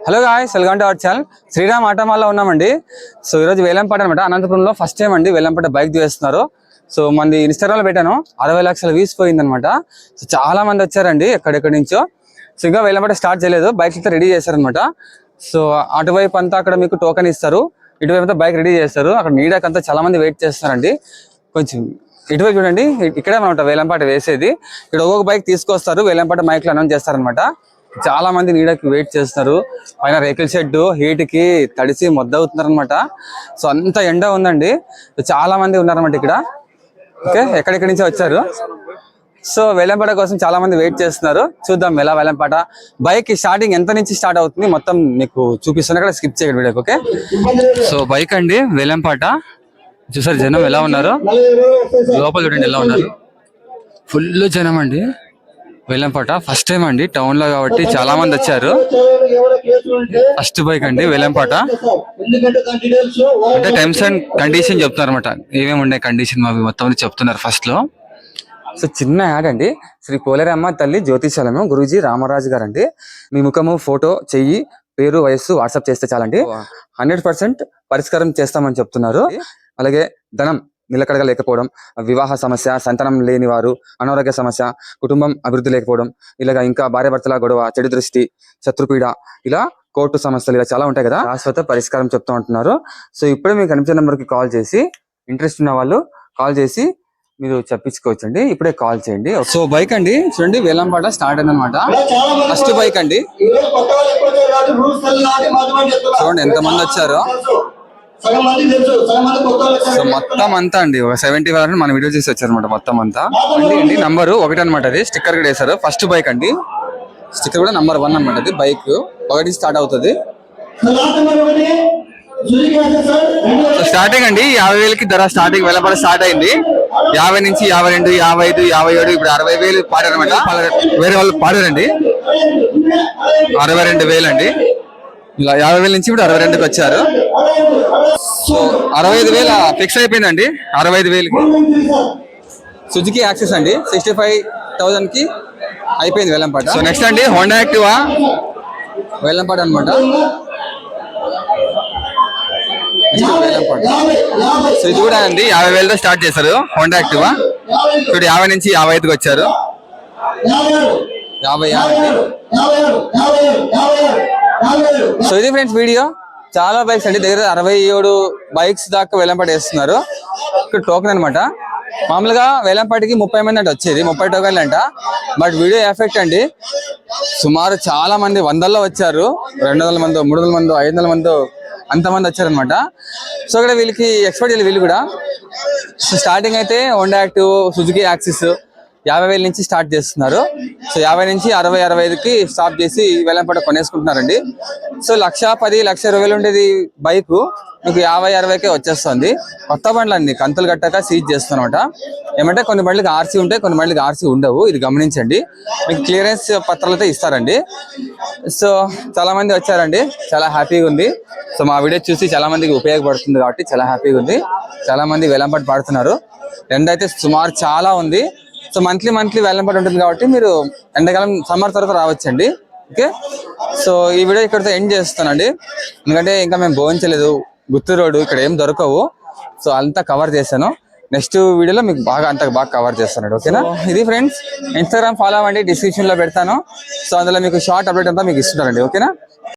Hello guys, welcome to our channel. Sriram ఆటోమాల్లో ఉన్నామండి. So ఈరోజు వేలంపాట అనమాట. అనంతపురంలో ఫస్ట్ టైం అండి వేలంపాట బైక్ తీస్తున్నారు. సో మంది ఇన్స్టాగ్రామ్ లో పెట్టాను, 60 లక్షల వ్యూస్ పోయింది అనమాట. సో చాలా మంది వచ్చారండి ఎక్కడెక్కడి నుంచో. సో ఇంకా వేలంపాట స్టార్ట్ చేయలేదు, బైక్ అయితే రెడీ చేశారనమాట. సో అటువైపు అంతా అక్కడ మీకు టోకెన్ ఇస్తారు, ఇటువైపు అంతా బైక్ రెడీ చేస్తారు. అక్కడ నీడకంతా చాలా మంది వెయిట్ చేస్తారండి. కొంచెం ఇటువైపు చూడండి, ఇక్కడే అనమాట వేలంపాట వేసేది. ఇక్కడ ఒక్కొక్క బైక్ తీసుకొస్తారు, వేలంపాట మైక్ లో అనౌన్స్ చేస్తారనమాట. చాలా మంది నీడకి వెయిట్ చేస్తున్నారు. పైన రేకుల షెడ్ హీట్ కి తడిసి మొద్దవుతున్నారు అనమాట. సో అంత ఎండ ఉందండి, చాలా మంది ఉన్నారనమాట ఇక్కడ. ఓకే, ఎక్కడెక్కడి నుంచి వచ్చారు. సో వేలంపాట కోసం చాలా మంది వెయిట్ చేస్తున్నారు. చూద్దాం ఎలా వేలంపాట. బైక్ స్టార్టింగ్ ఎంత నుంచి స్టార్ట్ అవుతుంది మొత్తం మీకు చూపిస్తాను, ఇక్కడ స్కిప్ చేయండి వీడియోకి. ఓకే, సో బైక్ అండి వేలంపాట. చూసారు జనం ఎలా ఉన్నారు, లోపల చూడండి ఎలా ఉన్నారు. ఫుల్ జనం అండి. వేలంపాట ఫస్ట్ టైం అండి టౌన్ లో కాబట్టి చాలా మంది వచ్చారు. ఫస్ట్ బైక్ అండి వేలంపాట. అంటే టైమ్స్ అండ్ కండిషన్ చెప్తున్నారు అనమాట, ఏమేమి ఉన్నాయి కండిషన్ అవి మొత్తం చెప్తున్నారు ఫస్ట్ లో. సో చిన్న యాడ్ అండి. శ్రీ పోలేరమ్మ తల్లి జ్యోతిషాలము గురూజీ రామరాజు గారు అండి. మీ ముఖము, ఫోటో, చెయ్యి, పేరు, వయస్సు వాట్సాప్ చేస్తే చాలండి, 100% పరిష్కారం చేస్తామని చెప్తున్నారు. అలాగే ధనం నిలకడగా లేకపోవడం, వివాహ సమస్య, సంతానం లేని వారు, అనారోగ్య సమస్య, కుటుంబం అభివృద్ధి లేకపోవడం, ఇలాగా ఇంకా భార్యాభర్తల గొడవ, చెడు దృష్టి, శత్రుపీడ, ఇలా కోర్టు సమస్యలు ఇలా చాలా ఉంటాయి కదా, శాశ్వత పరిష్కారం చెప్తూ ఉంటున్నారు. సో ఇప్పుడే మీకు కనిపించే నెంబర్ కి కాల్ చేసి, ఇంట్రెస్ట్ ఉన్న వాళ్ళు కాల్ చేసి మీరు చెప్పించుకోవచ్చండి. ఇప్పుడే కాల్ చేయండి. సో బైక్ అండి చూడండి, వేలంపాట స్టార్ట్ అయిందనమాట. ఫస్ట్ బైక్ అండి. చూడండి ఎంత మంది వచ్చారో. సో మొత్తం అంతా అండి ఒక 75 మన వీడియో చేసి వచ్చారనమాట. మొత్తం అంతా అండి నంబరు 1 అనమాట. అది స్టిక్కర్ కూడా వేసారు. ఫస్ట్ బైక్ అండి, స్టిక్కర్ కూడా నంబర్ 1 అనమాట. అది బైక్ 1 స్టార్ట్ అవుతుంది. స్టార్టింగ్ అండి 50,000కి ధర స్టార్టింగ్ వేలంపాట స్టార్ట్ అయింది. 50 నుంచి 52, 55, 57, ఇప్పుడు 60,000 పాడారనమాట. వేరే వాళ్ళు పాడారండి. 62,000 అండి. ఇలా 50,000 నుంచి ఇప్పుడు 62కి వచ్చారు. సో 65,000 ఫిక్స్ అయిపోయిందండి. 65,000కి సుజుకి యాక్సెస్ అండి. 65,000 కి అయిపోయింది వేలంపాట. సో నెక్స్ట్ అండి హోండా యాక్టివా వేలంపాట అనమాట. సో ఇది కూడా అండి 50,000తో స్టార్ట్ చేశారు హోండా యాక్టివా. ఇప్పుడు 50 నుంచి 55కి వచ్చారు. 56. సో ఇది ఫ్రెండ్స్ వీడియో. చాలా బైక్స్ అండి, దగ్గర 67 బైక్స్ దాకా వేలంపాట వేస్తున్నారు. ఇక్కడ టోకెన్ అనమాట. మామూలుగా వేలంపాటికి 30 మంది అంటే వచ్చేది, 30 టోకెన్లు అంట. బట్ వీడియో ఎఫెక్ట్ అండి సుమారు చాలా మంది వందల్లో వచ్చారు. 200 మంది, 300 మంది, 500 మంది అంతమంది వచ్చారనమాట. సో ఇక్కడ వీళ్ళకి ఎక్స్పర్ట్ వీళ్ళు కూడా. సో స్టార్టింగ్ అయితే హోండా యాక్టివ్, సుజుకి యాక్సిస్ 50,000 నుంచి స్టార్ట్ చేస్తున్నారు. సో 50 నుంచి 60, 65కి స్టాప్ చేసి వేలంపాట కొనేసుకుంటున్నారండి. సో 1,10,000, 1,20,000 ఉండేది బైక్ మీకు 50, 60కే వచ్చేస్తుంది. కొత్త బండ్లు అండి, కంతులు కట్టాక సీజ్ చేస్తున్నమాట. ఏమంటే కొన్ని బండ్లకి ఆర్సీ ఉంటాయి, కొన్ని బండ్లకి ఆర్సీ ఉండవు. ఇది గమనించండి. మీకు క్లియరెన్స్ పత్రాలతో ఇస్తారండి. సో చాలా మంది వచ్చారండి, చాలా హ్యాపీగా ఉంది. సో మా వీడియో చూసి చాలా మందికి ఉపయోగపడుతుంది కాబట్టి చాలా హ్యాపీగా ఉంది. చాలా మంది వేలంపాట పాడుతున్నారు. ఎండ అయితే సుమారు చాలా ఉంది. సో మంత్లీ వేలంపాట ఉంటుంది కాబట్టి మీరు ఎండాకాలం సమ్మర్ తర్వాత రావచ్చండి. ఓకే, సో ఈ వీడియో ఇక్కడితో ఎండ్ చేస్తానండి. ఎందుకంటే ఇంకా మేము భోంచలేదు, గుత్తూరు రోడ్డు ఇక్కడ ఏం దొరకవు. సో అంతా కవర్ చేశాను. నెక్స్ట్ వీడియోలో మీకు అంత బాగా కవర్ చేస్తాను. ఓకేనా, ఇది ఫ్రెండ్స్. ఇన్స్టాగ్రామ్ ఫాలో అవ్వండి, డిస్క్రిప్షన్ లో పెడతాను. సో అందులో మీకు షార్ట్ అప్డేట్ అంతా మీకు ఇస్తున్నారండి. ఓకేనా.